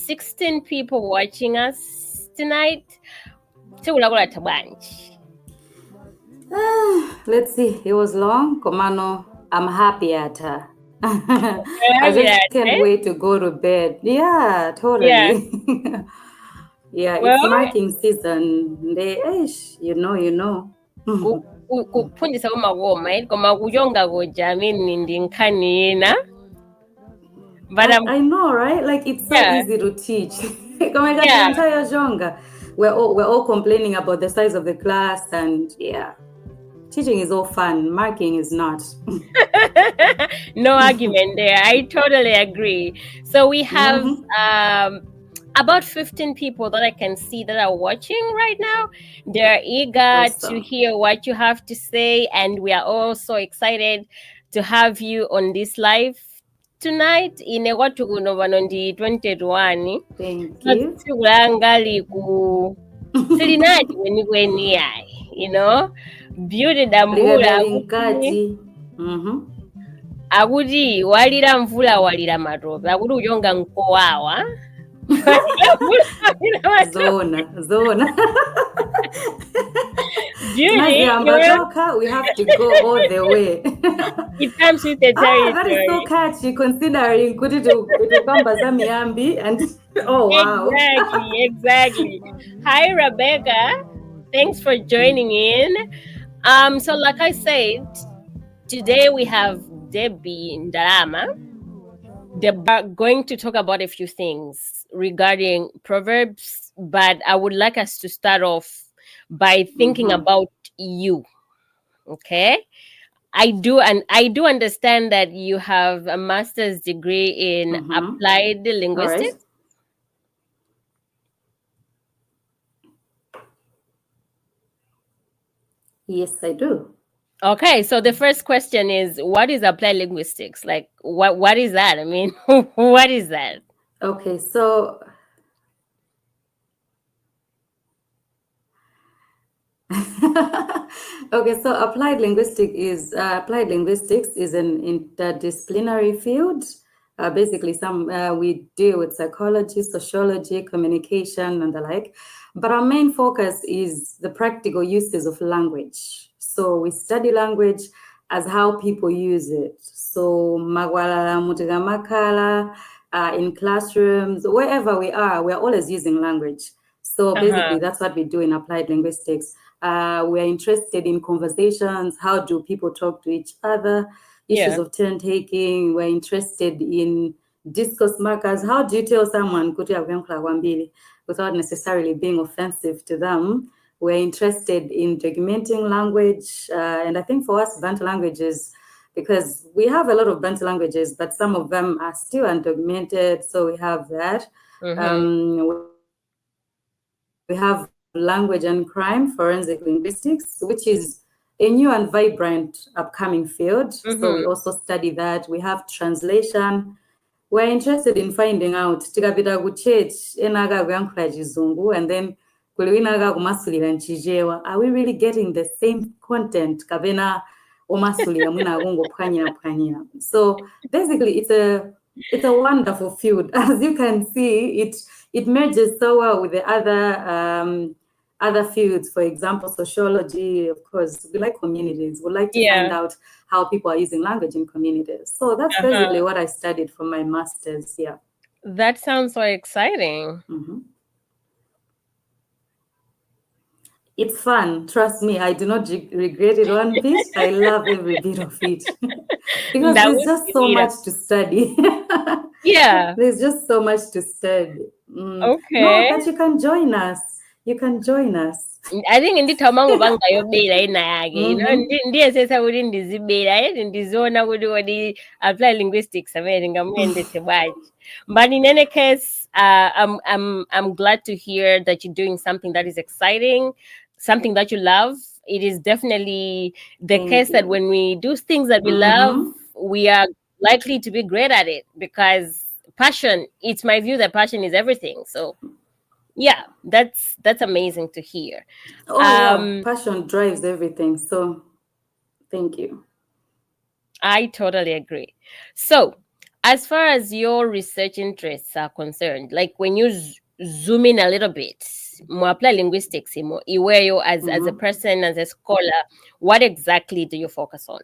16 people watching us tonight. Tegulakola tabanji. Let's see. It was long. Komano, I'm happy at her. I just can't wait to go to bed. Yeah, totally. Yeah. Yeah, it's marking season. You know. Kuphundisa kumawoma koma kuyonga koja ndi nkhani ina. But I know, right? Like it's so easy to teach. We're all complaining about the size of the class, and teaching is all fun. Marking is not. No argument there. I totally agree. So we have about 15 people that I can see that are watching right now. They're eager to hear what you have to say, and we are all so excited to have you on this live tonight. Ine watu kuno vano ndi 21. Thank you. Sikulanga ku silinati kweni yayi, you know. Beauty dambula akuti walira mvula walira matope akuti uyonga nkowawa. Zona. Beauty, we have to go all the way. It comes with the territory. That is so catchy, considering Miyambi and oh wow. Exactly. Hi Rebecca, thanks for joining in. So like I said, today we have Debbie Ndalama. They're going to talk about a few things regarding Proverbs, but I would like us to start off by thinking about you. Okay? I do understand that you have a master's degree in applied linguistics. Right. Yes, I do. Okay, so the first question is, what is applied linguistics? Like, what is that? I mean, what is that? Okay, so applied linguistics is an interdisciplinary field. Basically, we deal with psychology, sociology, communication, and the like. But our main focus is the practical uses of language. So we study language as how people use it. So magwala mutigamakala, in classrooms, wherever we are, we're always using language. So basically, that's what we do in applied linguistics. We're interested in conversations. How do people talk to each other? Issues of turn taking. We're interested in discourse markers. How do you tell someone without necessarily being offensive to them? We're interested in documenting language. And I think for us, Bantu languages, because we have a lot of Bantu languages, but some of them are still undocumented. So we have that. We have language and crime, forensic linguistics, which is a new and vibrant upcoming field. So we also study that. We have translation. We're interested in finding out tikapita ku church enaga kuyankhula chizungu and then kuliwinaga kumasulira nchichewa. Are we really getting the same content kapena omasulira mwina akungophwanyira? So basically it's a wonderful field. As you can see, it merges so well with the other fields. For example, sociology, of course, we like communities. We like to find out how people are using language in communities. So that's basically what I studied for my master's. Yeah. That sounds so exciting. It's fun. Trust me, I do not regret it one bit. I love every bit of it. Because there's just so much to study. There's just so much to study. Okay. No, but you can join us. I think ndithu amangopanga yobera ina yake ndiye sesa kuti ndizibera ndizoona kuti kodi applied linguistics amene ngamuyendese bwanji. But in any case, I'm glad to hear that you're doing something that is exciting, something that you love. It is definitely the case that when we do things that we love, we are likely to be great at it, because passion, it's my view that passion is everything. So yeah, that's amazing to hear. Passion drives everything. So thank you. I totally agree. So as far as your research interests are concerned, like when you zoom in a little bit, more apply linguistics, where you as a person, as a scholar, what exactly do you focus on?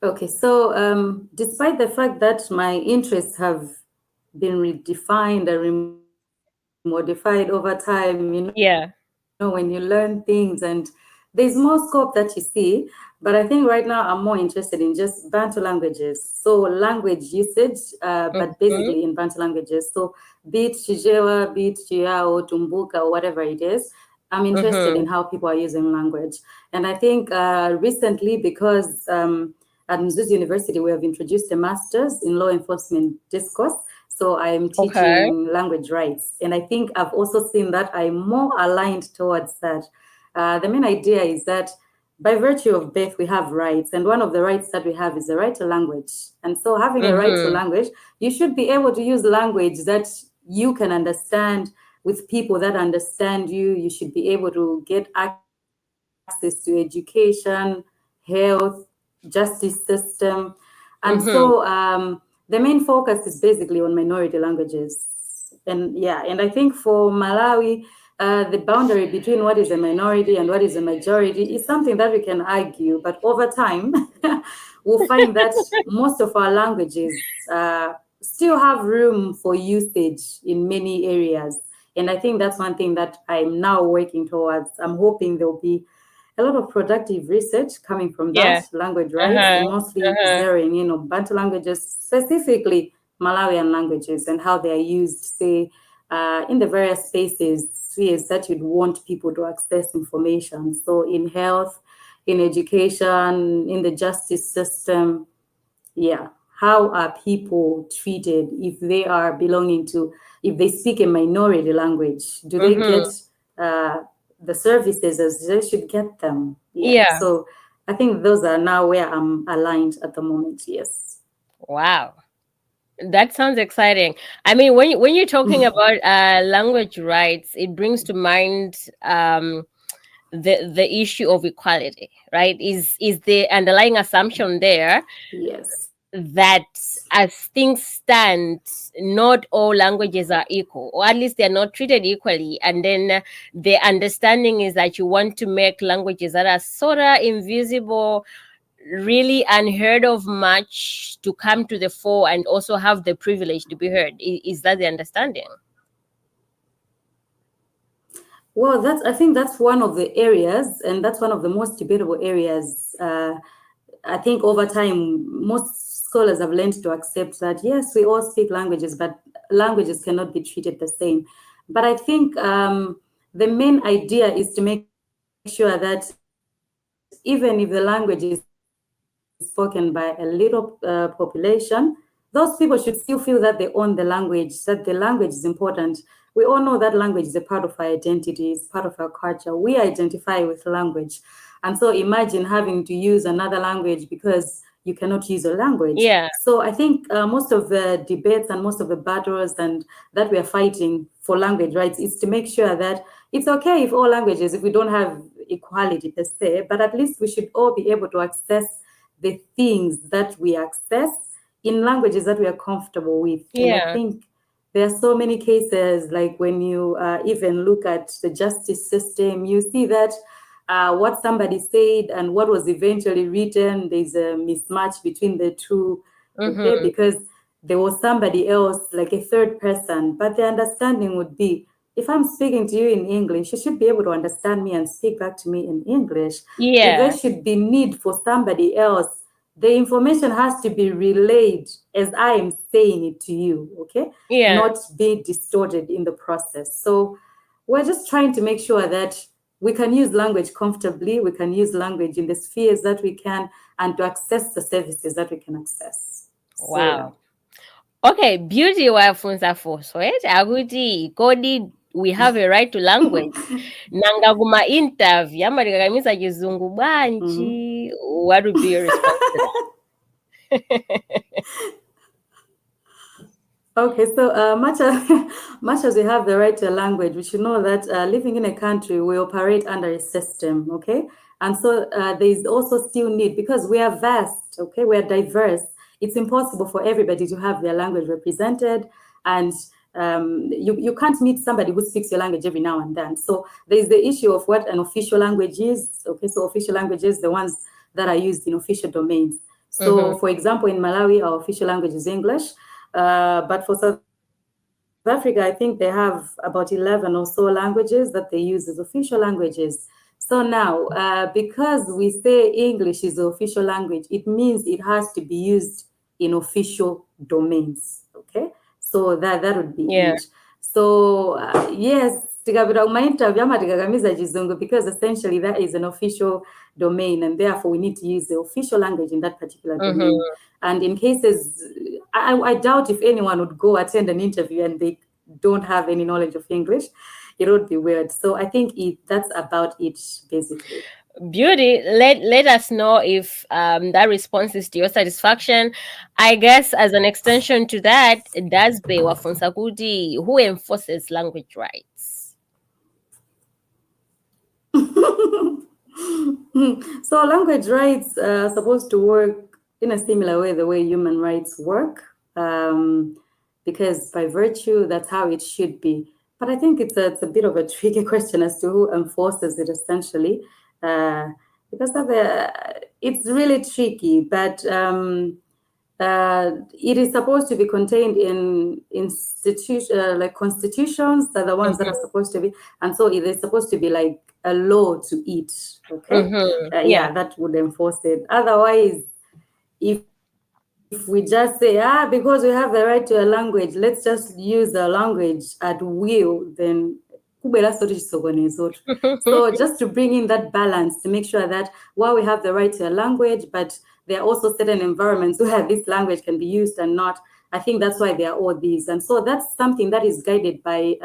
Okay, so despite the fact that my interests have been redefined and remodified over time, Yeah. when you learn things and there's more scope that you see. But I think right now I'm more interested in just Bantu languages. So language usage, but basically Mm-hmm. in Bantu languages. So be it Chichewa, be it Chiao, Tumbuka, or whatever it is, I'm interested Mm-hmm. in how people are using language. And I think recently, because at Mzuzu University, we have introduced a master's in law enforcement discourse. So I'm Okay. teaching language rights. And I think I've also seen that I'm more aligned towards that. The main idea is that by virtue of birth, we have rights. And one of the rights that we have is the right to language. And so having a right to Mm-hmm. language, you should be able to use language that you can understand with people that understand you. You should be able to get access to education, health, justice system. And so Mm-hmm. the main focus is basically on minority languages. And I think for Malawi, the boundary between what is a minority and what is a majority is something that we can argue. But over time, we'll find that most of our languages still have room for usage in many areas. And I think that's one thing that I'm now working towards. I'm hoping there'll be a lot of productive research coming from that, Yeah. language rights, Uh-huh. and mostly Uh-huh. zeroing in on Bantu languages, specifically Malawian languages, and how they are used, say, in the various spheres that you'd want people to access information. So in health, in education, in the justice system, yeah. How are people treated if they are belonging to, if they speak a minority language? Do they get Mm-hmm. uh, the services as they should get them? Yeah. Yeah. So I think those are now where I'm aligned at the moment. Yes. Wow. That sounds exciting. I mean, when you're talking about language rights, it brings to mind the issue of equality, right? Is the underlying assumption there Yes. that as things stand, not all languages are equal, or at least they're not treated equally. And then the understanding is that you want to make languages that are sort of invisible, really unheard of much, to come to the fore and also have the privilege to be heard. Is that the understanding? Well, I think that's one of the areas, and that's one of the most debatable areas. I think over time, most scholars have learned to accept that, yes, we all speak languages, but languages cannot be treated the same. But I think the main idea is to make sure that even if the language is spoken by a little population, those people should still feel that they own the language, that the language is important. We all know that language is a part of our identity, is part of our culture. We identify with language. And so imagine having to use another language because you cannot use a language. So I think Yeah. most of the debates and most of the battles and that we are fighting for language rights is to make sure that it's okay if all languages, if we don't have equality per se, but at least we should all be able to access the things that we access in languages that we are comfortable with. And I Yeah. think there are so many cases, like when you even look at the justice system, you see that what somebody said and what was eventually written, there's a mismatch between the two, okay? Mm-hmm. Because there was somebody else, like a third person, but the understanding would be, if I'm speaking to you in English, you should be able to understand me and speak back to me in English. If there Yeah. should be need for somebody else, the information has to be relayed as I am saying it to you, okay? Yeah. Not be distorted in the process. So we're just trying to make sure that we can use language comfortably, we can use language in the spheres that we can, and to access the services that we can access. So yeah. Wow. Okay, beauty wafunza funso akuti kodi we have a right to language. Nanga kuma interview amarikakamiza chizungu bwanji. What would be your response to Okay, so much as we have the right to a language, we should know that living in a country, we operate under a system, okay? And so there is also still need, because we are vast, okay? We are diverse. it's impossible for everybody to have their language represented, and you can't meet somebody who speaks your language every now and then. So there's the issue of what an official language is. Okay, so official languages, the ones that are used in official domains. So, for example, in Malawi, our official language is English, but for South Africa, I think they have about 11 or so languages that they use as official languages. So now, because we say English is the official language, it means it has to be used in official domains. Okay, so that would be it. So yes, tikapita kumainterview amatikakamiza chizungu because essentially that is an official domain, and therefore we need to use the official language in that particular domain. And in cases, I doubt if anyone would go attend an interview and they don't have any knowledge of English. It would be weird. So I think that's about it, basically. Beauty, let us know if that response is to your satisfaction. I guess as an extension to that, does Bewa Fonsakudi, who enforces language rights? So language rights are supposed to work in a similar way the way human rights work, because by virtue, that's how it should be. But I think it's a bit of a tricky question as to who enforces it, essentially. Because it's really tricky, but it is supposed to be contained in like constitutions that are the ones that are supposed to be, and so it is supposed to be like a law to it. Okay, that would enforce it. Otherwise, if we just say because we have the right to a language, let's just use the language at will, then so just to bring in that balance, to make sure that while we have the right to a language, but there are also certain environments where this language can be used and not. I think that's why there are all these. And so that's something that is guided by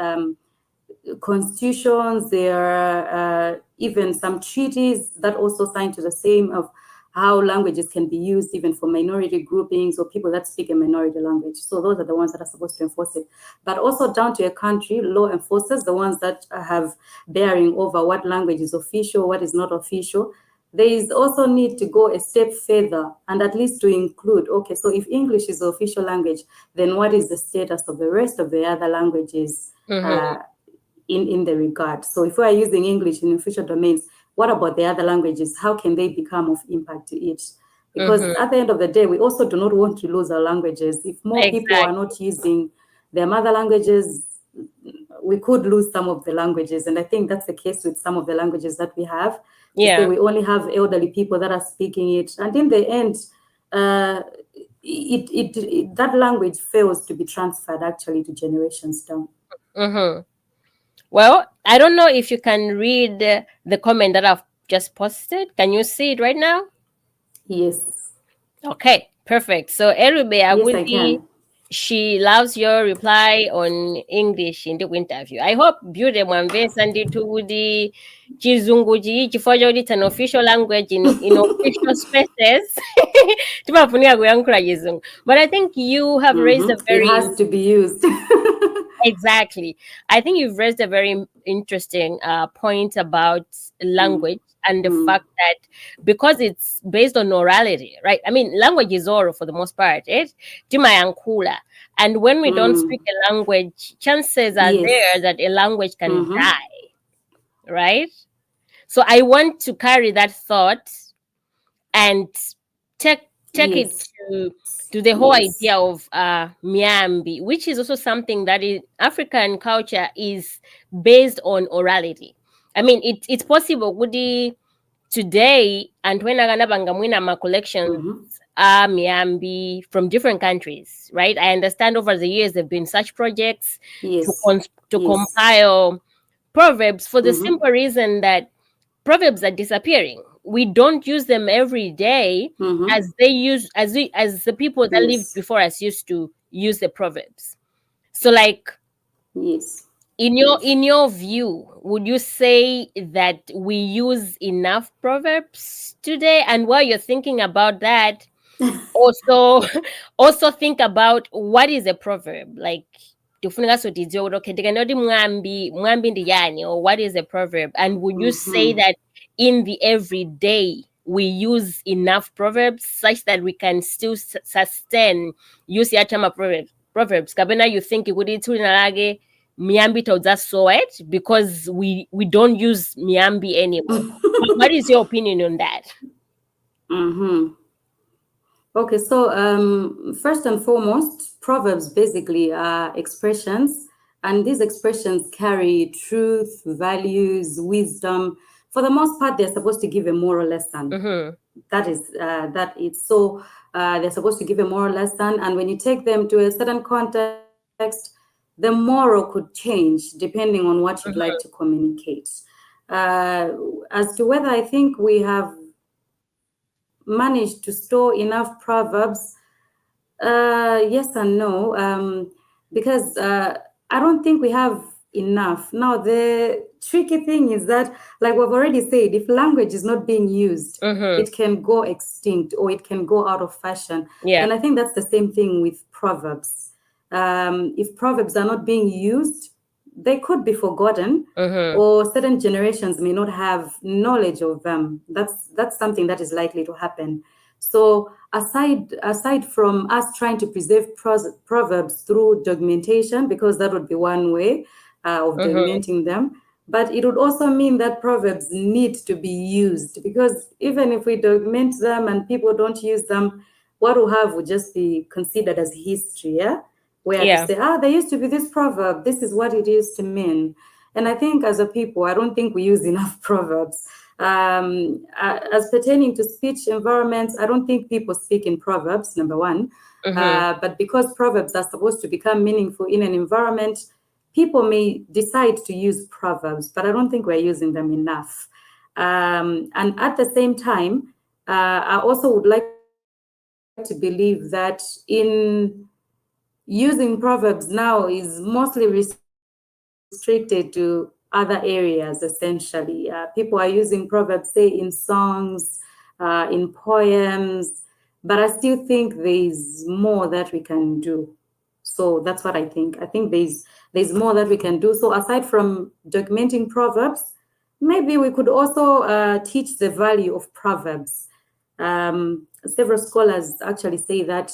constitutions. There are even some treaties that also sign to the same of how languages can be used even for minority groupings or people that speak a minority language. So those are the ones that are supposed to enforce it. But also down to a country, law enforcers, the ones that have bearing over what language is official, what is not official. There is also need to go a step further and at least to include, okay, so if English is the official language, then what is the status of the rest of the other languages in the regard? So if we are using English in official domains, what about the other languages? How can they become of impact to it? Because at the end of the day, we also do not want to lose our languages. If more people are not using their mother languages, we could lose some of the languages. And I think that's the case with some of the languages that we have. So we only have elderly people that are speaking it. And in the end, that language fails to be transferred actually to generations down. Well, I don't know if you can read the comment that I've just posted. Can you see it right now? Yes. Okay, perfect. So Erube Agudi, she loves your reply on English in the interview. I hope Beauty Mwamvesa nditudi chizunguji chifojo it's an official language in official spaces. But I think you have raised a very... It has to be used. Exactly. I think you've raised a very interesting point about language and the fact that because it's based on orality, right? I mean, language is oral for the most part, and when we don't speak a language, chances are there that a language can die, right? So I want to carry that thought and take it to the whole idea of Miyambi, which is also something that in African culture is based on orality. I mean, it's possible today and when my collections are Miyambi from different countries, right? I understand over the years there have been such projects to compile proverbs for the simple reason that proverbs are disappearing. We don't use them every day as the people that lived before us used to use the proverbs. So like in your view, would you say that we use enough proverbs today? And while you're thinking about that, also think about what is a proverb. Like or what is a proverb? And would you say that in the everyday we use enough proverbs such that we can still sustain use ya chama proverbs kabena you think kuti tulinalage Miyambi told us so it because we don't use Miyambi anymore. What is your opinion on that? Okay, so first and foremost, proverbs basically are expressions, and these expressions carry truth, values, wisdom. For the most part, they're supposed to give a moral lesson. That is so. They're supposed to give a moral lesson, and when you take them to a certain context, the moral could change depending on what you'd like to communicate. As to whether I think we have managed to store enough proverbs, yes and no, because I don't think we have enough. Now, the tricky thing is that, like we've already said, if language is not being used, it can go extinct or it can go out of fashion. And I think that's the same thing with proverbs. If proverbs are not being used, they could be forgotten, or certain generations may not have knowledge of them. That's something that is likely to happen. So aside from us trying to preserve proverbs through documentation, because that would be one way of documenting them, but it would also mean that proverbs need to be used, because even if we document them and people don't use them, what we have would just be considered as history, where they say, there used to be this proverb, this is what it used to mean. And I think as a people, I don't think we use enough proverbs. As pertaining to speech environments, I don't think people speak in proverbs, number one. But because proverbs are supposed to become meaningful in an environment, people may decide to use proverbs, but I don't think we're using them enough. And at the same time, I also would like to believe that in using proverbs now is mostly restricted to other areas, essentially. People are using proverbs, say, in songs, in poems, but I still think there's more that we can do. So that's what I think. I think there's more that we can do. So aside from documenting proverbs, maybe we could also teach the value of proverbs. Several scholars actually say that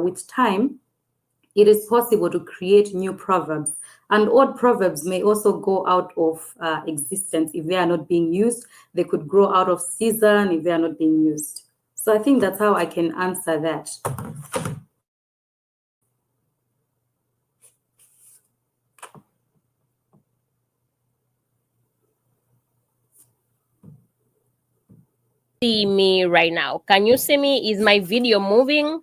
with time, it is possible to create new proverbs. And old proverbs may also go out of existence if they are not being used. They could grow out of season if they are not being used. So I think that's how I can answer that. See me right now. Can you see me? Is my video moving?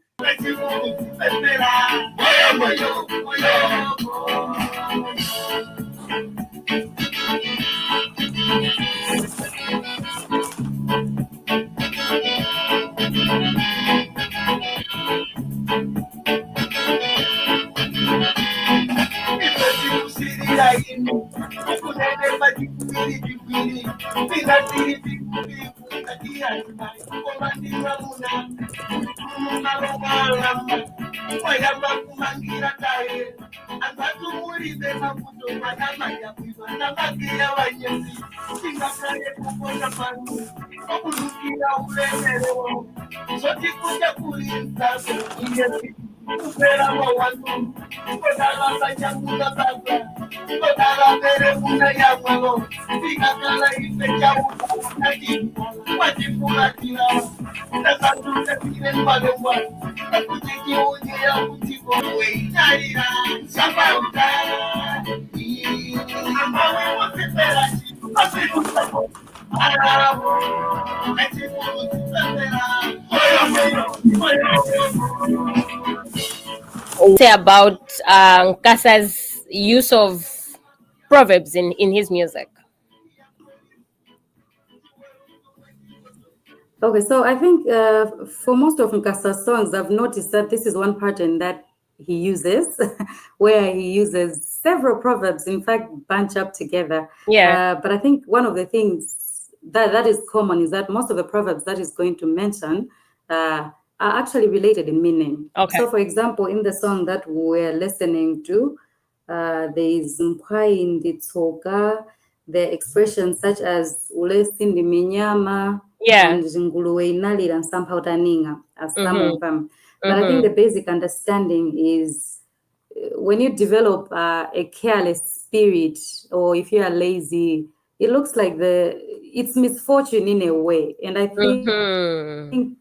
Say about Kasa's use of proverbs in his music. Okay, so I think for most of Nkasa's songs, I've noticed that this is one pattern that he uses, where he uses several proverbs, in fact, bunch up together. But I think one of the things that is common is that most of the proverbs that he's going to mention are actually related in meaning. So, for example, in the song that we're listening to, there is Mpai Nditsoka, the expressions such as Ule Sindi Minyama, Yeah. and nguluwe inalira nsampha utaninga, as some Mhm. of them. But I think the basic understanding is when you develop a careless spirit, or if you are lazy, it looks like it's misfortune in a way. And I think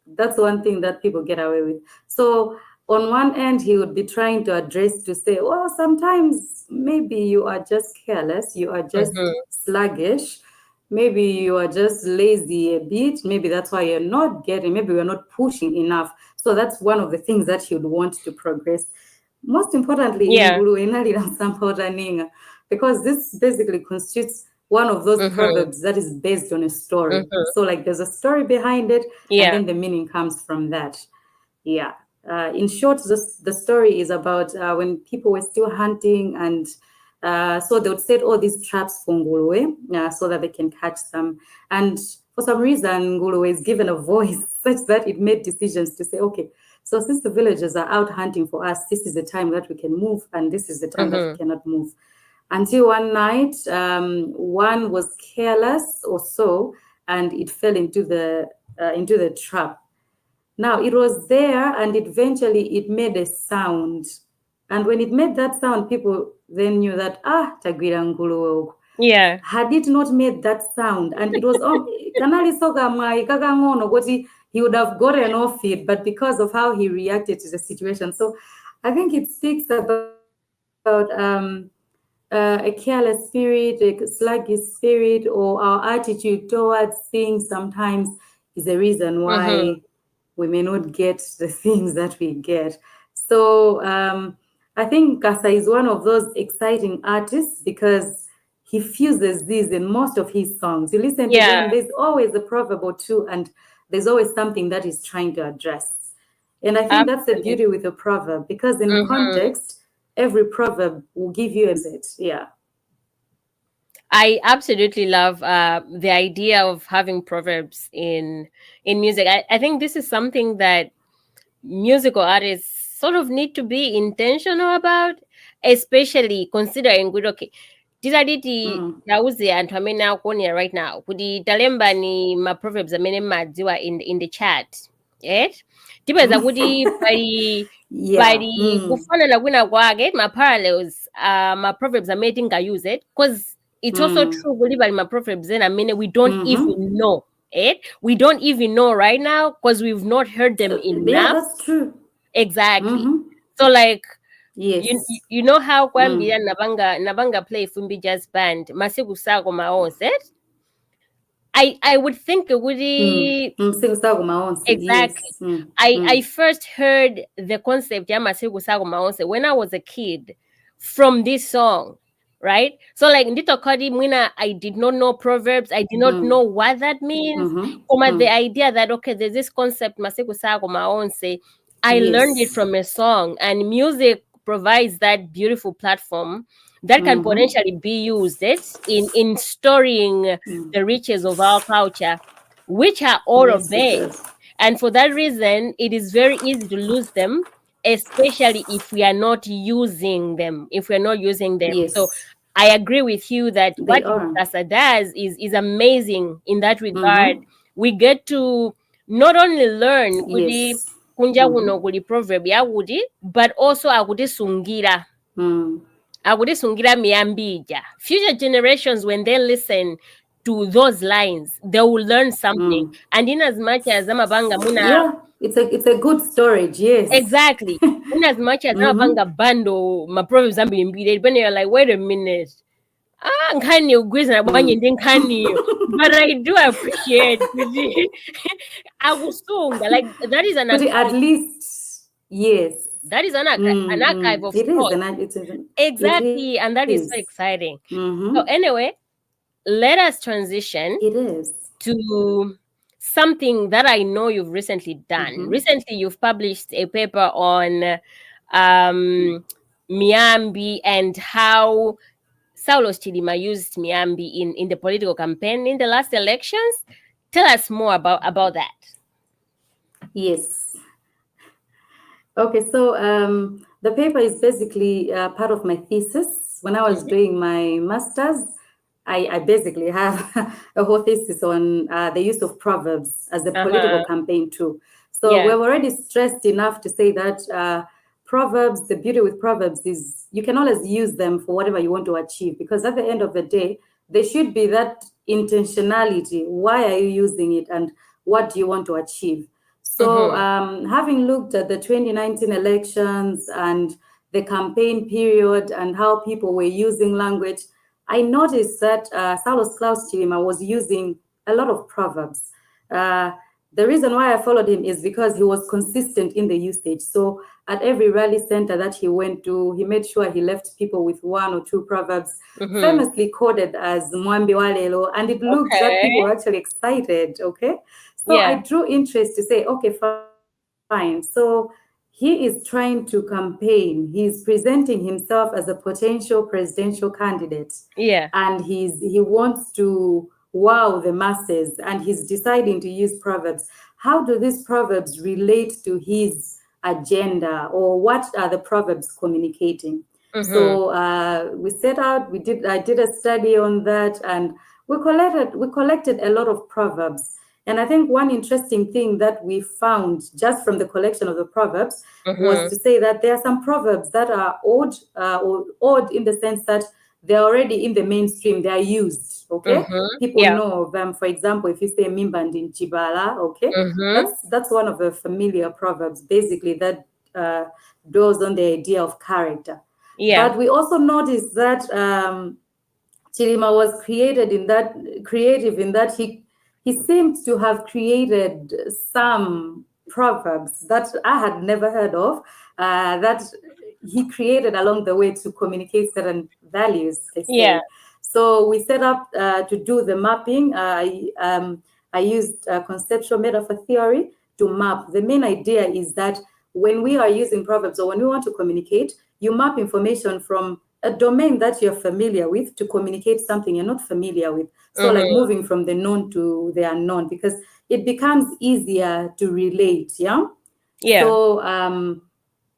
that's one thing that people get away with. So on one end, he would be trying to address to say, well, sometimes maybe you are just careless, you are just sluggish, maybe you are just lazy a bit, maybe that's why you're not getting, maybe you're not pushing enough. So that's one of the things that you'd want to progress. Most importantly, Yeah. because this basically constitutes one of those proverbs that is based on a story. So like there's a story behind it, and Yeah. then the meaning comes from that. Yeah. In short, the story is about when people were still hunting, and so they would set all these traps for nguluwe so that they can catch them. And for some reason, nguluwe is given a voice such that it made decisions to say, okay, so since the villagers are out hunting for us, this is the time that we can move, and this is the time that we cannot move. Until one night, one was careless or so, and it fell into the trap. Now it was there, and eventually it made a sound. And when it made that sound, people then knew that tagwira nguluwe. Yeah. Had it not made that sound, and it was on kanali soga mai kakangono kuti he would have gotten off it, but because of how he reacted to the situation. So I think it speaks about a careless spirit, a sluggish spirit, or our attitude towards things sometimes is a reason why we may not get the things that we get. So I think Kasa is one of those exciting artists because he fuses these in most of his songs. You listen to them, there's always a proverb or two, and there's always something that he's trying to address. And I think that's the beauty with a proverb, because in context, every proverb will give you a message. Yeah. I absolutely love the idea of having proverbs in music. I think this is something that musical artists sort of need to be intentional about, especially considering good, okay, tizaditi tauze anthu amene akuonera right now kuti talemba ni ma proverbs amene madziwa in the chat, tipeza kuti pali kufanana kwina kwake ma parallels ma proverbs amene tingayuze, because it's also true kuti pali ma proverbs ena amene we don't even know. We don't even know right now because we've not heard them enough. Yeah, that's true. Exactly. So like, yes, you know how kwambira nabanga play Fumbi Jazz Band masiku sako maonse. I would think it would exactly. Yes. I first heard the concept ya masiku sako maonse when I was a kid from this song. Right? So like Ndito Kodi Mwina, I did not know proverbs. I did not know what that means. The idea that, okay, there's this concept, Masiku Sako Maonse. I learned it from a song, and music provides that beautiful platform that can potentially be used in storing the riches of our culture, which are all of them. And for that reason, it is very easy to lose them, especially if we are not using them. Yes. So I agree with you that what Kasa does is amazing in that regard. We get to not only learn kuti kunja kuno kuli proverb yakuti, but also akuti sungira. Akuti sungira miyambija. Future generations, when they listen to those lines, they will learn something. And in as much as Amabanga Muna, yeah, it's a good storage. Yes, exactly. In as much as Amabanga bando my proverbs are being beat, when you're like, wait a minute, but I do appreciate Agusunga. Like that is an archive. At least, yes. That is an archive of thoughts. Exactly, and that is so exciting. So anyway, let us transition to something that I know you've recently done. Recently, you've published a paper on Miyambi and how Saulos Chidima used Miyambi in the political campaign in the last elections. Tell us more about that. Yes. Okay, so the paper is basically part of my thesis. When I was doing my master's, I basically have a whole thesis on the use of proverbs as a political campaign tool. So we've already stressed enough to say that proverbs, the beauty with proverbs is you can always use them for whatever you want to achieve, because at the end of the day, there should be that intentionality. Why are you using it and what do you want to achieve? So having looked at the 2019 elections and the campaign period and how people were using language, I noticed that Saulos Klaus Chilima was using a lot of proverbs. The reason why I followed him is because he was consistent in the usage. So at every rally center that he went to, he made sure he left people with 1 or 2 proverbs, famously coded as Miyambi walelo, and it looks that people were actually excited, okay? So I drew interest to say, okay, fine. So he is trying to campaign. He's presenting himself as a potential presidential candidate. And he wants to wow the masses, and he's deciding to use proverbs. How do these proverbs relate to his agenda, or what are the proverbs communicating? So we set out, I did a study on that, and we collected a lot of proverbs. And I think one interesting thing that we found just from the collection of the proverbs was to say that there are some proverbs that are odd, or odd in the sense that they're already in the mainstream, they are used, okay? People know of them. For example, if you say Mimba Chibala, okay? That's one of the familiar proverbs, basically, that draws on the idea of character. But we also noticed that Chilima was creative in that he seems to have created some proverbs that I had never heard of, that he created along the way to communicate certain values, I say. So we set up to do the mapping. I used conceptual metaphor theory to map. The main idea is that when we are using proverbs, or when we want to communicate, you map information from a domain that you're familiar with to communicate something you're not familiar with. So like moving from the known to the unknown, because it becomes easier to relate. So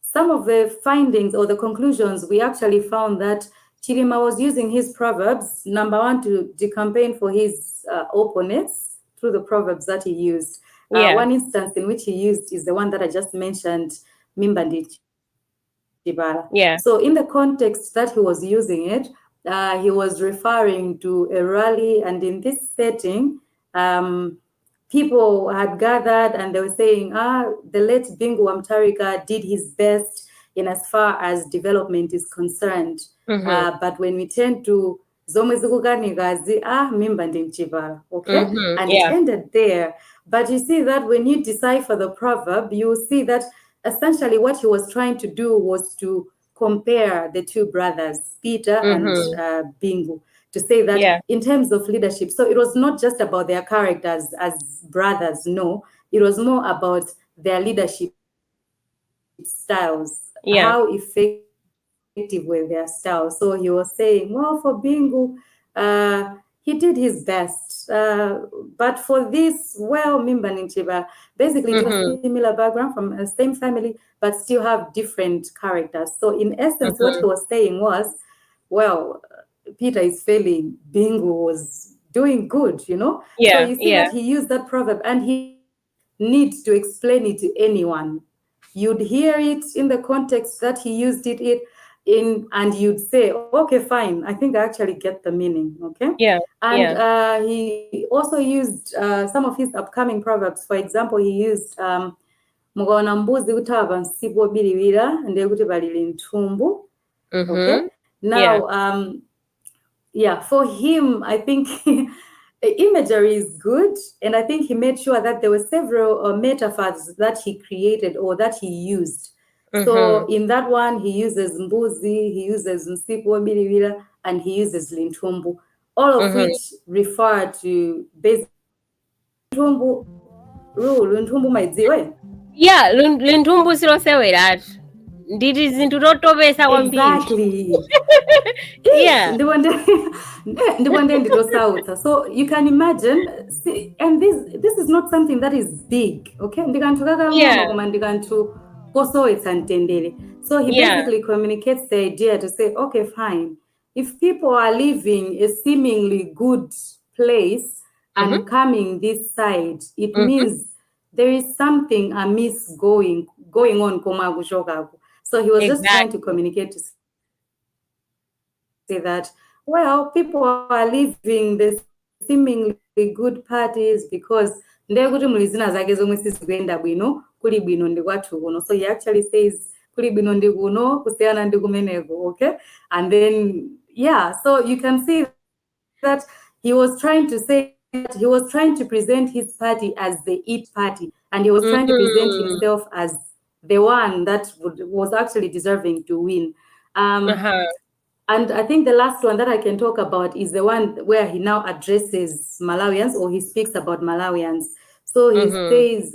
some of the findings or the conclusions, we actually found that Chilima was using his proverbs, number one, to campaign for his opponents through the proverbs that he used. One instance in which he used is the one that I just mentioned, Mimba Chibala. So in the context that he was using it, he was referring to a rally, and in this setting, people had gathered and they were saying, the late Bingu wa Mutharika did his best in as far as development is concerned. But when we turn to Zomwe Zikuganigazi, Mimba Chibala, okay? And it ended there. But you see that when you decipher the proverb, you see that essentially what he was trying to do was to compare the two brothers, Peter and Bingu, to say that in terms of leadership. So it was not just about their characters as brothers, no. It was more about their leadership styles, how effective were their styles. So he was saying, well, for Bingu, he did his best. But for this, well, Mimba Ninchiba, basically to a similar background from the same family, but still have different characters. So in essence, what he was saying was, well, Peter is failing, Bingu was doing good, So you see that he used that proverb, and he needs to explain it to anyone. You'd hear it in the context that he used it in, and you'd say, okay, fine, I think I actually get the meaning, okay? And he also used some of his upcoming proverbs. For example, he used Mugaona mbuzi kuti abansipo biliwira ndiye kuti balili nthumbu. Okay? Now, for him, I think imagery is good, and I think he made sure that there were several metaphors that he created or that he used. So in that one, he uses mbuzi, he uses nsipo biliwira, and he uses linthumbu, all of which refer to basically linthumbu. Linthumbu maidziwe? Linthumbu silosewera ndiri zinthu totopesa kwambiri. Exactly. So you can imagine, see, and this is not something that is big, okay? So he basically communicates the idea to say, okay, fine, if people are leaving a seemingly good place and coming this side, it means there is something amiss going on. So he was just trying to communicate to say that, well, people are leaving the seemingly good parties because ndekuti muli zina zake zomwe sizikuyenda bwino kuli bwino ndi kwathu kuno. So he actually says kuli bwino ndi kuno kusiyana ndi kumeneko, okay? And then so you can see that he was trying to say that he was trying to present his party as the eat party, and he was trying to present himself as the one that was actually deserving to win. And I think the last one that I can talk about is the one where he now addresses Malawians, or he speaks about Malawians. So he says,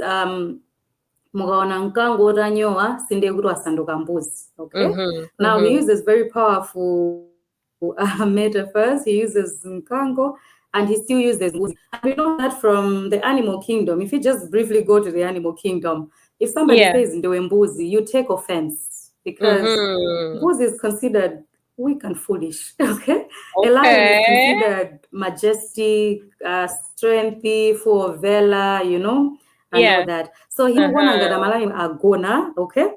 mukaona mkango utanyowa sindekuti wasanduka mbuzi. Okay. Now he uses very powerful metaphors. He uses mkango and he still uses mbuzi. And we know that from the animal kingdom. If you just briefly go to the animal kingdom, if somebody says ndewe mbuzi, you take offense because mbuzi is considered weak and foolish. Okay. A lion is considered majestic, strengthy, full of valor, and all that. So he wanangada malawi agona, okay?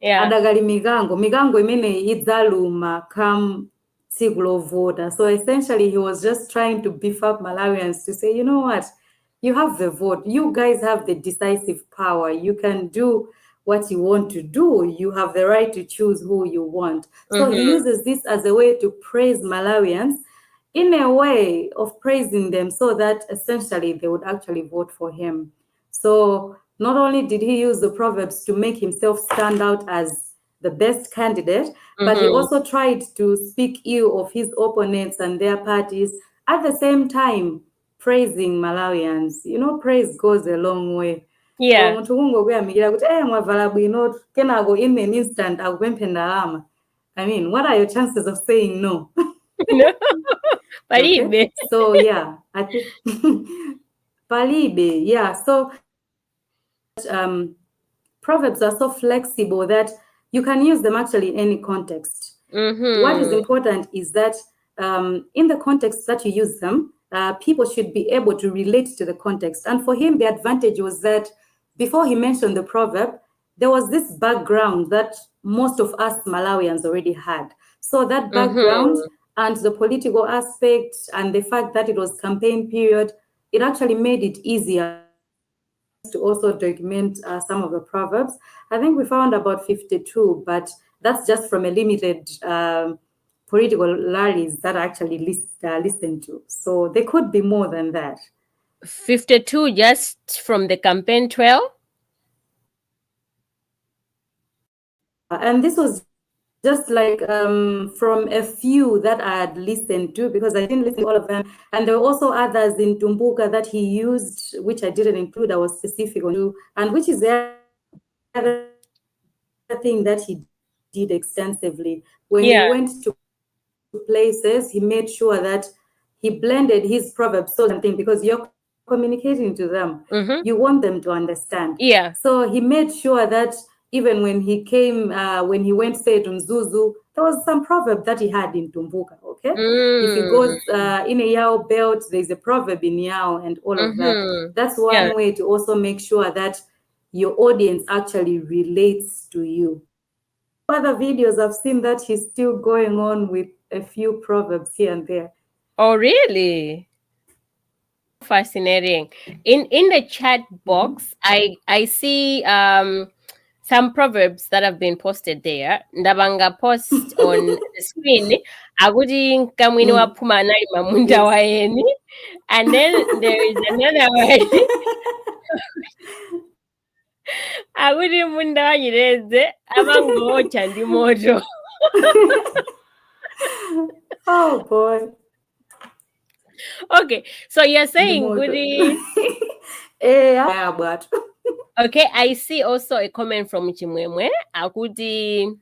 Adagali migango imene idzaluma come tsiku lovota. So essentially he was just trying to beef up Malawians to say, you know what? You have the vote. You guys have the decisive power. You can do what you want to do. You have the right to choose who you want. So he uses this as a way to praise Malawians, in a way of praising them so that essentially they would actually vote for him. So not only did he use the proverbs to make himself stand out as the best candidate, but he also tried to speak ill of his opponents and their parties, at the same time praising Malawians. Praise goes a long way. Yeah. So mwavala bwino kenako in an instant akupemphe ndalama. I mean, what are your chances of saying no? No. Okay? So yeah, I think Palibe, yeah. So proverbs are so flexible that you can use them actually in any context. What is important is that in the context that you use them, people should be able to relate to the context. And for him, the advantage was that before he mentioned the proverb, there was this background that most of us Malawians already had. So that background and the political aspect and the fact that it was campaign period, it actually made it easier to also document some of the proverbs. I think we found about 52, but that's just from a limited political rallies that I actually listened to. So there could be more than that. 52 just from the campaign trail? And this was just like from a few that I had listened to, because I didn't listen to all of them. And there were also others in Tumbuka that he used, which I didn't include, I was specific on, and which is the other thing that he did extensively. When he went to places, he made sure that he blended his proverbs so something, because you're communicating to them, you want them to understand. Yeah. So he made sure that even when he came, when he went, say, to Mzuzu, there was some proverb that he had in Tumbuka, okay? If he goes in a Yao belt, there's a proverb in Yao and all of that. That's one way to also make sure that your audience actually relates to you. Other videos, I've seen that he's still going on with a few proverbs here and there. Oh, really? Fascinating. In the chat box, I see some proverbs that have been posted there. Ndabanga post on the screen. Aguti nkamwini wapuma anali mamunda waeni. And then there is another one. Aguti munda wanyireze. Amangocha ndi moto. Oh boy. Okay, so you're saying goody. Yeah, but okay, I see also a comment from Chimwemwe. Akuti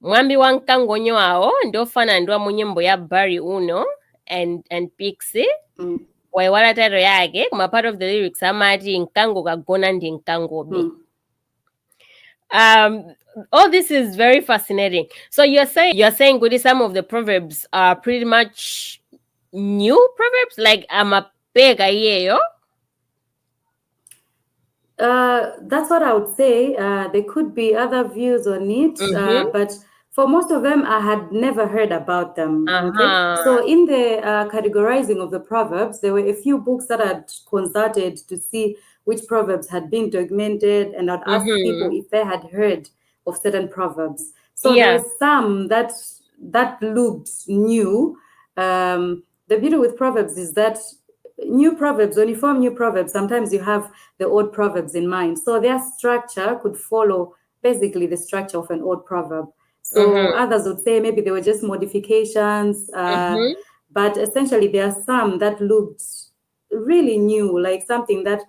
mwambi wa nkango nywao ndofana ndwa munyimbo ya Barry Uno and Pixie. Waiwala title yake kuma part of the lyrics amati nkango kagona ndi nkango bi. all this is very fascinating. So you're saying Gudi, some of the proverbs are pretty much new proverbs, like amapega yeyo. That's what I would say. There could be other views on it, but for most of them, I had never heard about them. Okay, so in the categorizing of the proverbs, there were a few books that I'd consulted to see which proverbs had been documented, and I'd ask people if they had heard of certain proverbs. So there were some that looked new. The beauty with proverbs is that new proverbs, when you form new proverbs, sometimes you have the old proverbs in mind. So their structure could follow basically the structure of an old proverb. So others would say maybe they were just modifications, but essentially there are some that looked really new, like something that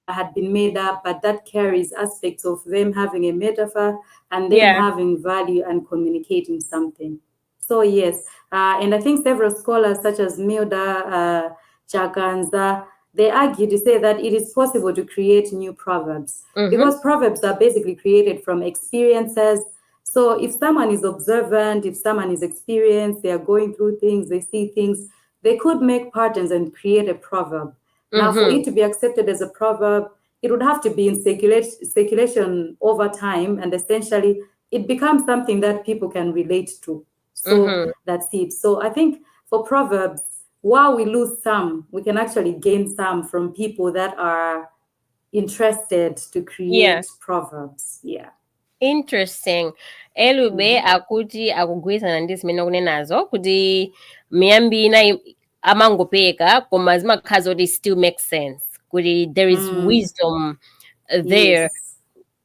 had been made up, but that carries aspects of them having a metaphor and them having value and communicating something. So yes, and I think several scholars such as Milda, Chakanza, they argue to say that it is possible to create new proverbs because proverbs are basically created from experiences. So if someone is observant, if someone is experienced, they are going through things, they see things, they could make patterns and create a proverb. Now, for it to be accepted as a proverb, it would have to be in circulation over time, and essentially it becomes something that people can relate to. So that's it. So I think for proverbs, while we lose some, we can actually gain some from people that are interested to create proverbs. Yeah. Interesting. Elube akuti akugwirizana ndi zimene akunenazo kuti miyambi ina amangopeka koma zimakhala zoti still makes sense kuti there is wisdom there,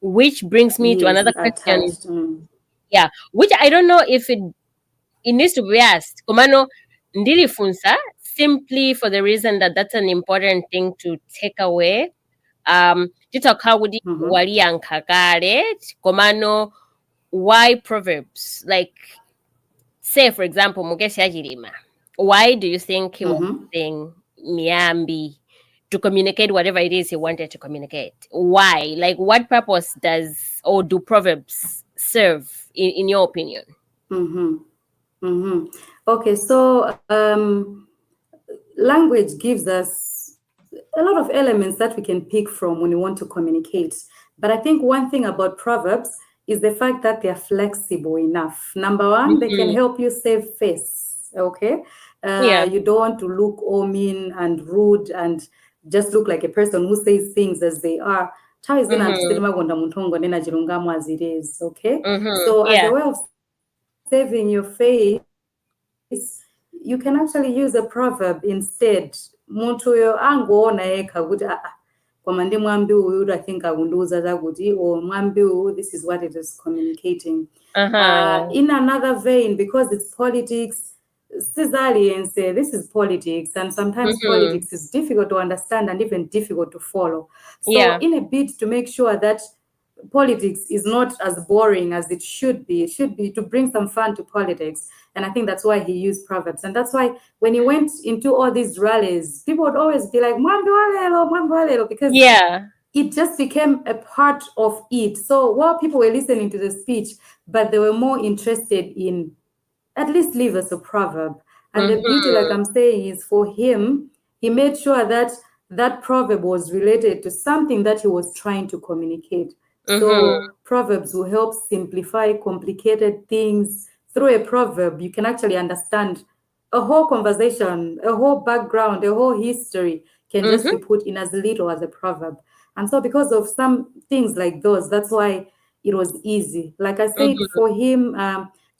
which brings me to another question. Yeah, which I don't know if it needs to be asked. Komano ndilifunsa simply for the reason that that's an important thing to take away. Titakhala kuti waliyankha kale komano why proverbs, like say for example Mukeshi Achilima, why do you think he was using Miyambi to communicate whatever it is he wanted to communicate? Why? Like what purpose does or do proverbs serve in your opinion? Okay, so language gives us a lot of elements that we can pick from when we want to communicate. But I think one thing about proverbs is the fact that they're flexible enough. Number one, they can help you save face, okay? You don't want to look all mean and rude and just look like a person who says things as they are. As it is, okay? So as a way of saving your face, you can actually use a proverb instead. Muntu yo angoona yekha kuti koma ndi mwambi uyu I think akundiuza zakuti or mwambi uyu this is what it is communicating. In another vein, because it's politics, Cesari and say this is politics, and sometimes politics is difficult to understand and even difficult to follow. So in a bid to make sure that politics is not as boring as it should be to bring some fun to politics. And I think that's why he used proverbs. And that's why when he went into all these rallies, people would always be like, because it just became a part of it. So while people were listening to the speech, but they were more interested in at least leave us a proverb. And the beauty, like I'm saying, is for him, he made sure that that proverb was related to something that he was trying to communicate. So proverbs will help simplify complicated things. Through a proverb, you can actually understand a whole conversation, a whole background, a whole history can just be put in as little as a proverb. And so because of some things like those, that's why it was easy. Like I said, for him,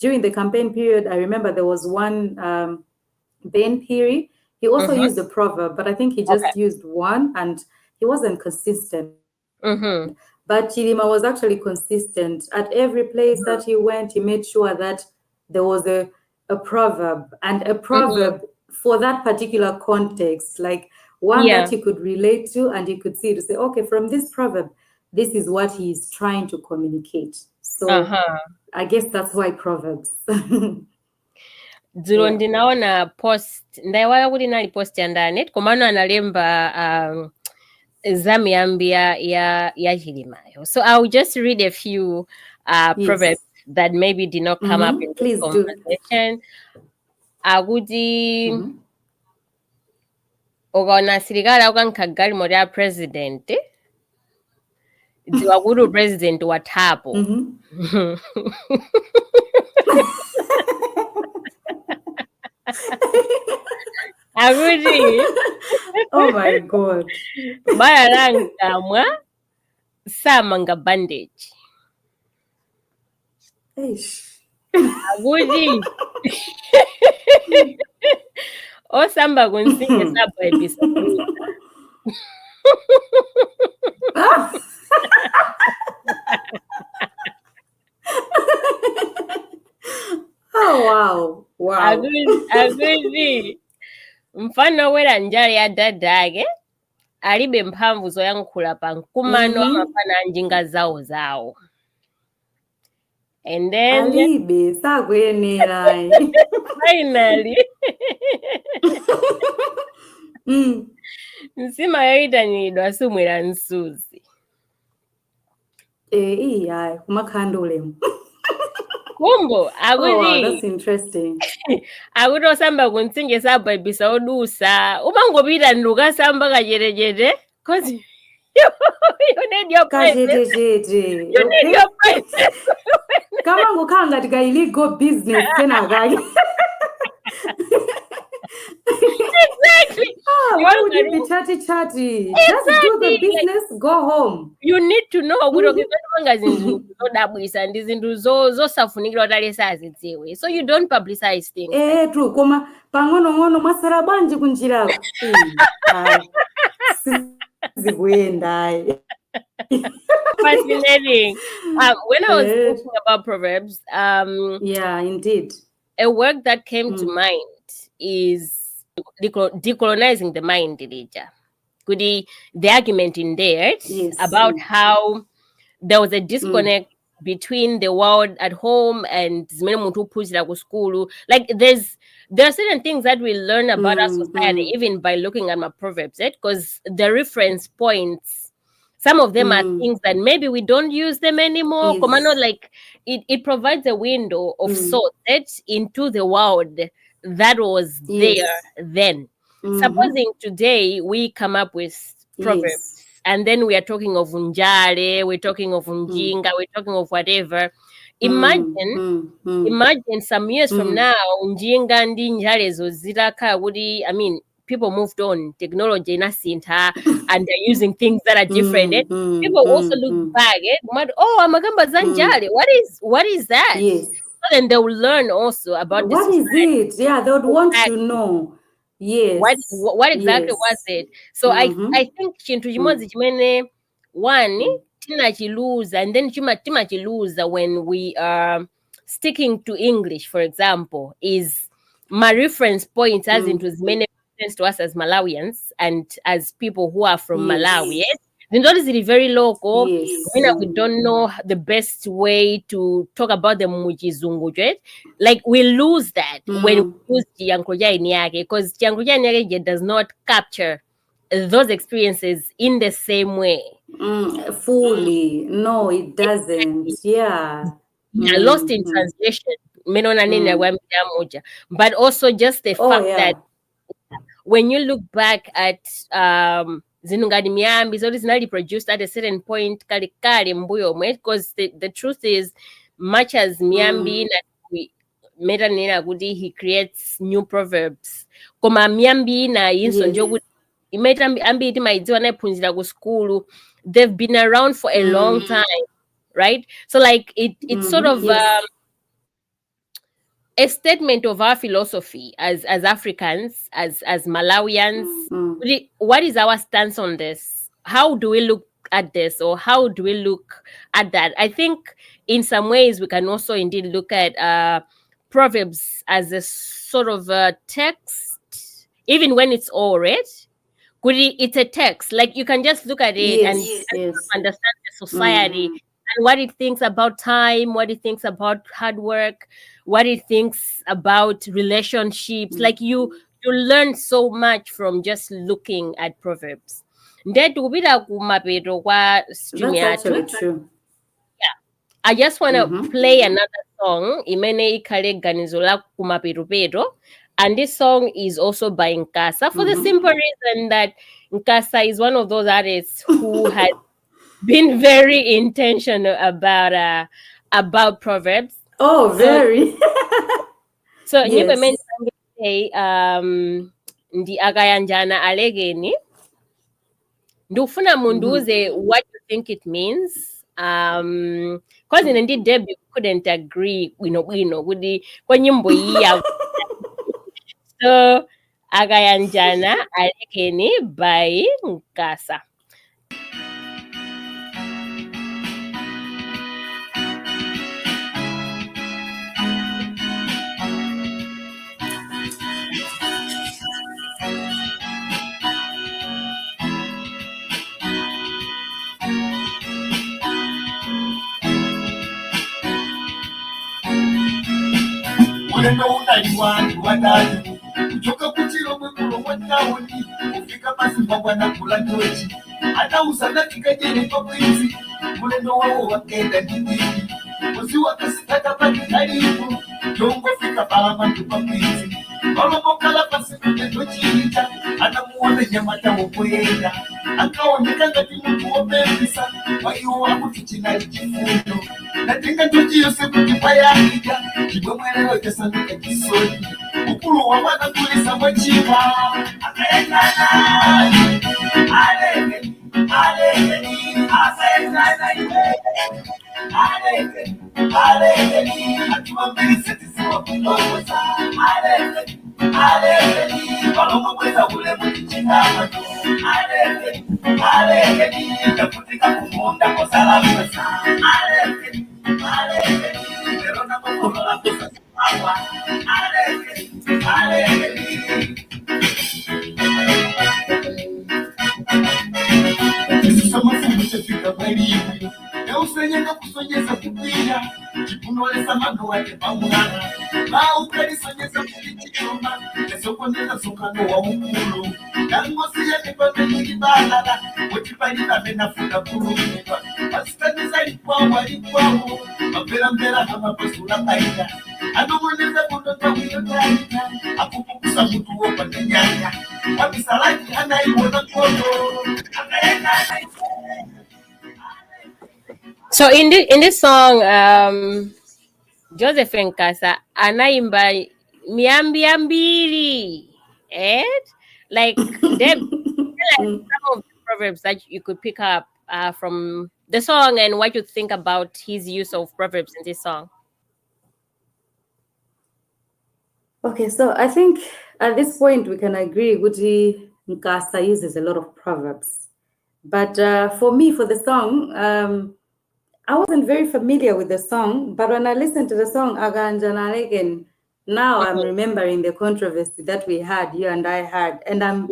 during the campaign period, I remember there was one Ben Piri. He also used a proverb, but I think he just used one and he wasn't consistent. But Chilima was actually consistent. At every place that he went, he made sure that there was a proverb, and a proverb for that particular context, like one that you could relate to and you could see to say, okay, from this proverb, this is what he's trying to communicate. So I guess that's why proverbs. Dzulo ndinaona post ndaiwala kuti nali post ya ndani komano analemba za Miyambi ya Chilimayo. So I'll just read a few proverbs that maybe did not come up in this Please conversation. Akuti do. ukaona asilikali aukankha galimoto ya president dziwa kuti president wathapo. Akuti Oh my God. bala la nkamwa samanga bandage. Akuti osamba kunsinge sabhayibhisa kuza. Oh wow. Akuti mfano wowera njala ya dadake alibe mphamvu zoyankhula pa mkumano amafana a njinga zawo. And then alibe sakuyenera. finally nsima yoyitanidwa sumwera nsuzi. Iya kumakhanda ulemu. Kumbo akuti that's interesting. akuti osamba kunsinge sabhayibhisa odusa umangopita ndukasamba kacherechere cause you need your prices. You need your prices. Kama ngokhala ngati ka illegal business kenakake. Exactly. Why would you be chatty? Just do the business, go home. You need to know kuti okipanga zinthu zodabwisa ndi zinthu zosafunikira kuti alese azidziwe. So you don't publicize things. True. Koma pang'ono mwasara bwanji kunjirako. Zikuyenda. Fascinating. When I was thinking about proverbs, yeah, indeed, a word that came to mind is decolonizing the mind, Elijah. The argument in there about how there was a disconnect between the world at home and school. Like there are certain things that we learn about our society even by looking at my proverbs, because the reference points, some of them are things that maybe we don't use them anymore. Like it provides a window of sorts into the world that was there then. Supposing today we come up with proverbs and then we are talking of unjale, we're talking of unjinga, we're talking of whatever. Imagine some years from now, unjinga and njale zoziraka would, I mean, people moved on, technology nasinta, and they're using things that are different. People also look back at, amagamba zanjale, what is that? Yes. So then they will learn also about what is it? Yeah, they would want to know. Yes. What exactly was it? So I think chintu chimodzi chimene one tinachiluza and then timachiluza when we are sticking to English, for example, is my reference point as into many reference to us as Malawians and as people who are from Malawi. Zindoti zili very local. We don't know the best way to talk about them muchizungu, right? Like we lose that when we use Chiyankhuja Inyake, because Chiyankhuja Inyake does not capture those experiences in the same way. Fully. No, it doesn't. Yeah. Lost in translation. But also just the fact that when you look back at Zinungadi Miyambi, so it's not produced at a certain point, because the truth is, much as Miyambi he creates new proverbs. Koma Miyambi na they've been around for a long time, right? So like it's sort of a statement of our philosophy as Africans, as Malawians. What is our stance on this? How do we look at this, or how do we look at that? I think in some ways we can also indeed look at proverbs as a sort of a text, even when it's all read. It's a text. Like you can just look at it and understand the society and what it thinks about time, what it thinks about hard work, what it thinks about relationships. Like you learn so much from just looking at proverbs. Ndetu kupita kumapeto kwa stream That's yathu. actually true. I just want to play another song imene ikhale ganizo la kumapeto, and this song is also by Nkasa for the simple reason that Nkasa is one of those artists who has been very intentional about proverbs. Oh, very. So nyimbo Yes. imene say ndi akayanjana alekeni, ndikufuna munduze what you think it means. Because in indeed Debbie couldn't agree bwino kuti kwa nyimbo iyi so akayanjana alekeni by Nkasa. Mulendo unali wantu watatu kuchoka kuchilo mwekulo watawoni kufika basi mbabwa na kula njochi hata usadakika jene pakwinzi mulendo wawo wakenda ndidini muzi wakasitaka pati karibu jongo fika palamantu pakwinzi walomokala pasi kutendo chinicha hata muone nyamata wokwenda akaoneka ngati mtu wopembisa waiwo wakuti chinali chifundo natenga njochi yose kuti payakija chibwe mwelewe kesanuka kisoni ukulu wa wana kulisa mwachiva akaendana alekeni alekeni akiwa mbili setisiwa kutokoza alekeni walongo kweza ule mutichikama alekeni yakutika kumonda kosalamasa alekeni lero na makola kosa alekeni Samafumu chafika mwelimu Neusenyenga kusonyeza kupira Chipunolesa mando wake pamulana Lau kalisonyeza kulichikoma Nesokondeza sokano wa ukulu Nangosi ya nipate nilibalala Wetipalina menafuka kurumipa Pasitaniza lipwawo Mapela mbela hama pasula kaida Anomoneza kundota wiyo taita Akupukusa mtu wopa nenyanya Wabisalaki anaiwona koto So in this song, Joseph Nkasa anaimba Miyambi ambiri, like some of the proverbs that you could pick up from the song and what you think about his use of proverbs in this song. Okay, so I think at this point we can agree Guti Nkasa uses a lot of proverbs. But for me, for the song, I wasn't very familiar with the song, but when I listened to the song, Aganjana again, now I'm remembering the controversy that we had, you and I had, and I'm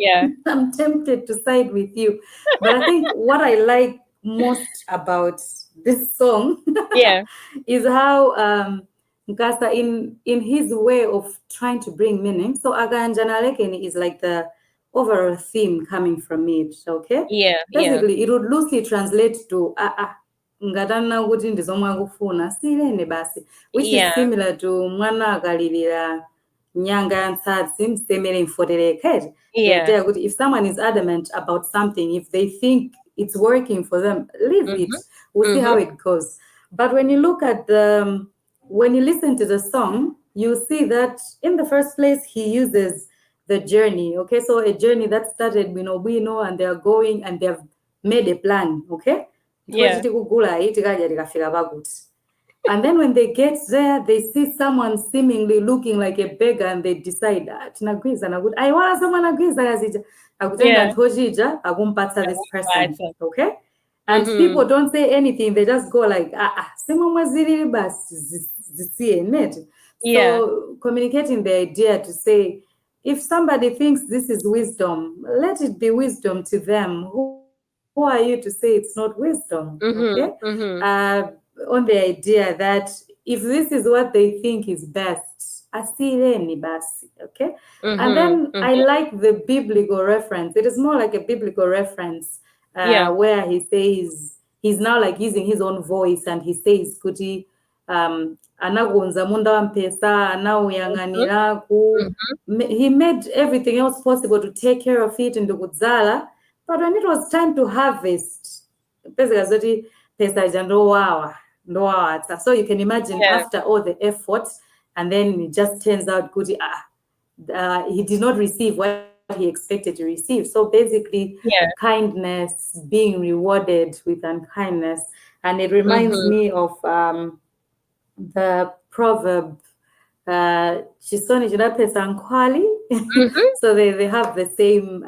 tempted to side with you. But I think what I like most about this song is how Nkasa, in his way of trying to bring meaning, so Aganjana Lekeni is like the overall theme coming from it, okay? Basically, it would loosely translate to ngatana kuti ndizomwe akufuna silene basi, which is similar to mwana akalilira nyanga ya ntsatsi msemere mfotereka. If someone is adamant about something, if they think it's working for them, leave it. We'll see how it goes. But when you look at when you listen to the song, you see that in the first place he uses the journey, okay? So a journey that started Bino and they're going and they've made a plan, okay? And then when they get there, they see someone seemingly looking like a beggar and they decide, I want someone this person, okay? And people don't say anything, they just go like, So communicating the idea to say, if somebody thinks this is wisdom, let it be wisdom to them. Who are you to say it's not wisdom? Okay? On the idea that if this is what they think is best, asireni basi, okay? And then I like the biblical reference. It is more like a biblical reference where he says, he's now like using his own voice, and he says, kuti, anagonza munda wampesa, anauyanganira ku. He made everything else possible to take care of it in the Gudzala. But when it was time to harvest, basically, so you can imagine after all the effort, and then it just turns out good. He did not receive what he expected to receive. So basically, kindness being rewarded with unkindness, and it reminds me of the proverb. Chisoni chinapesa nkwali. So they have the same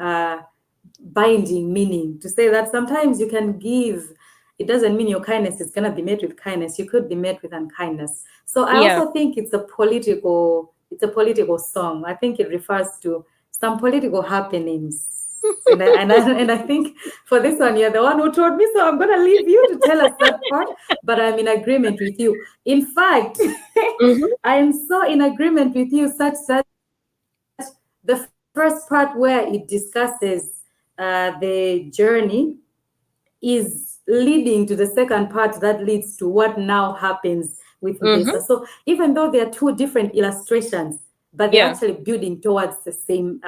binding meaning, to say that sometimes you can give. It doesn't mean your kindness is going to be met with kindness. You could be met with unkindness. So I also think it's a political song. I think it refers to some political happenings. and I think for this one, you're the one who told me, so I'm going to leave you to tell us that part. But I'm in agreement with you. In fact, I am so in agreement with you, such that the first part where it discusses the journey is leading to the second part that leads to what now happens with Mbesa. So even though there are two different illustrations, but they're actually building towards the same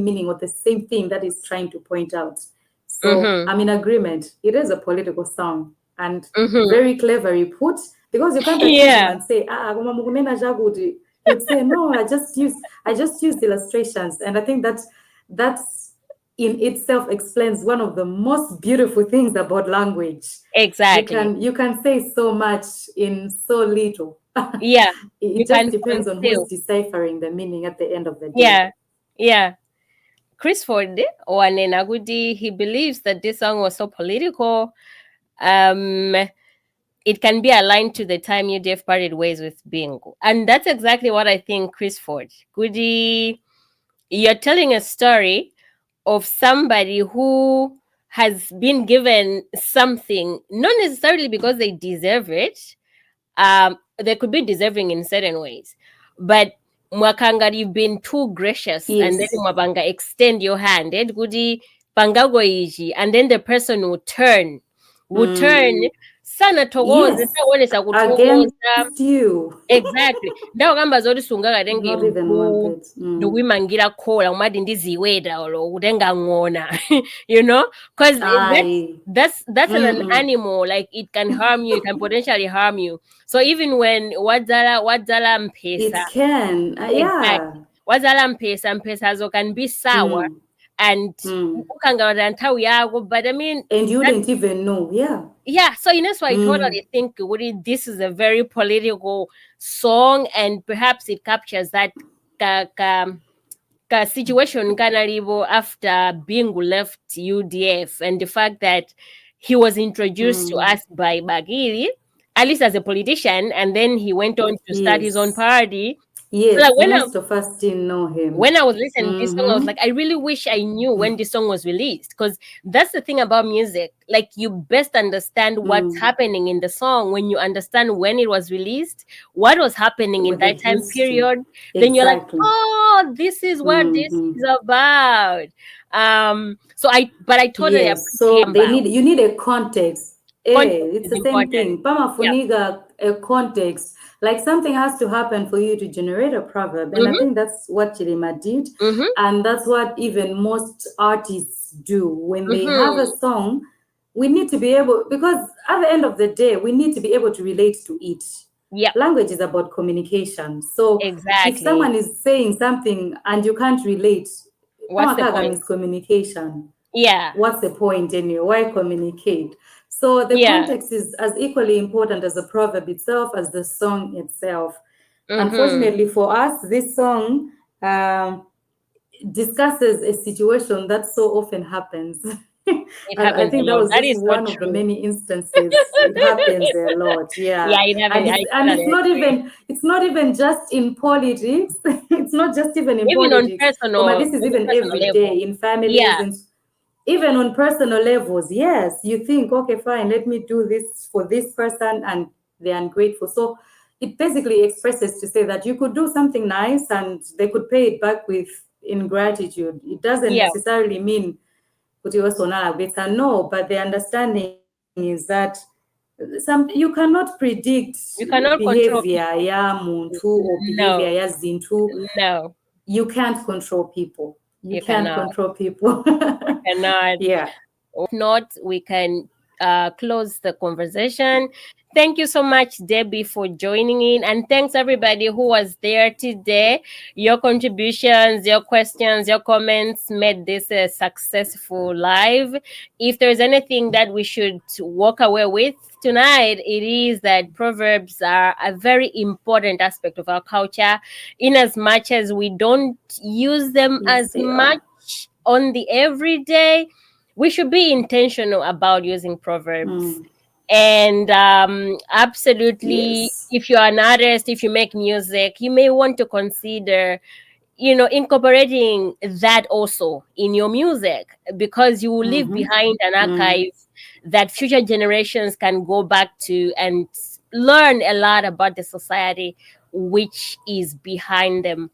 meaning, or the same thing that is trying to point out. So I'm in agreement. It is a political song, and very cleverly put, because you can't accuse him and say, you'd say, no, I just used illustrations. And I think that's in itself explains one of the most beautiful things about language. Exactly. You can say so much in so little. Yeah. It just depends on who's deciphering the meaning at the end of the day. Yeah. Chris Ford wanena kuti he believes that this song was so political. It can be aligned to the time UDF parted ways with Bingu. And that's exactly what I think, Chris Ford. Gudi, you're telling a story of somebody who has been given something, not necessarily because they deserve it. They could be deserving in certain ways. But Mwakanga, you've been too gracious, and then Mwabanga extend your hand. Gudi pangago iji, and then the person will turn. Sana togoze against you. Exactly. Ndawo kamba zoti sungaga denge nduwimangira khola umadi ndiziweda olo utenga ngona. You know, because that's an animal, like it can harm you, it can potentially harm you. So even when wadzala mpesa, it can wadzala mpesa zo can be sour, and ukanga nthawi yako, but I mean, and you didn't even know. So that's why I totally think this is a very political song, and perhaps it captures that situation after Bingu left UDF, and the fact that he was introduced to us by Bagiri, at least as a politician, and then he went on to start his own party. Yes, so like most of us didn't know him. When I was listening to this song, I was like, I really wish I knew when this song was released, because that's the thing about music. Like, you best understand what's happening in the song when you understand when it was released, what was happening in that time period. Then you're like, oh, this is what this is about. So I totally appreciate. So you need a context. It's the same thing. Pama funiga a context. Like, something has to happen for you to generate a proverb. And I think that's what Chidima did. And that's what even most artists do. When they have a song, we need to be able, because at the end of the day, we need to be able to relate to it. Language is about communication. So if someone is saying something and you can't relate, what's the point? Miscommunication. What's the point anyway? Why communicate? So the context is as equally important as the proverb itself, as the song itself. Unfortunately for us, this song discusses a situation that so often happens. I think that was just one of the many instances. It happens a lot. It happens. And it's not even just in politics. It's not just even in politics. Personal, this is even every day in families. Even on personal levels, yes, you think, okay, fine, let me do this for this person, and they're ungrateful. So it basically expresses to say that you could do something nice and they could pay it back with ingratitude. It doesn't necessarily mean no, but the understanding is that you cannot predict behavior ya muntu or behavior ya zintu. No. You can't control people. You can't control people. You cannot. Yeah. If not, we can close the conversation. Thank you so much, Debbie, for joining in. And thanks everybody who was there today. Your contributions, your questions, your comments made this a successful live. If there's anything that we should walk away with tonight, it is that proverbs are a very important aspect of our culture, in as much as we don't use them as much on the everyday. We should be intentional about using proverbs. And absolutely, if you're an artist, if you make music, you may want to consider, incorporating that also in your music, because you will leave behind an archive that future generations can go back to and learn a lot about the society which is behind them.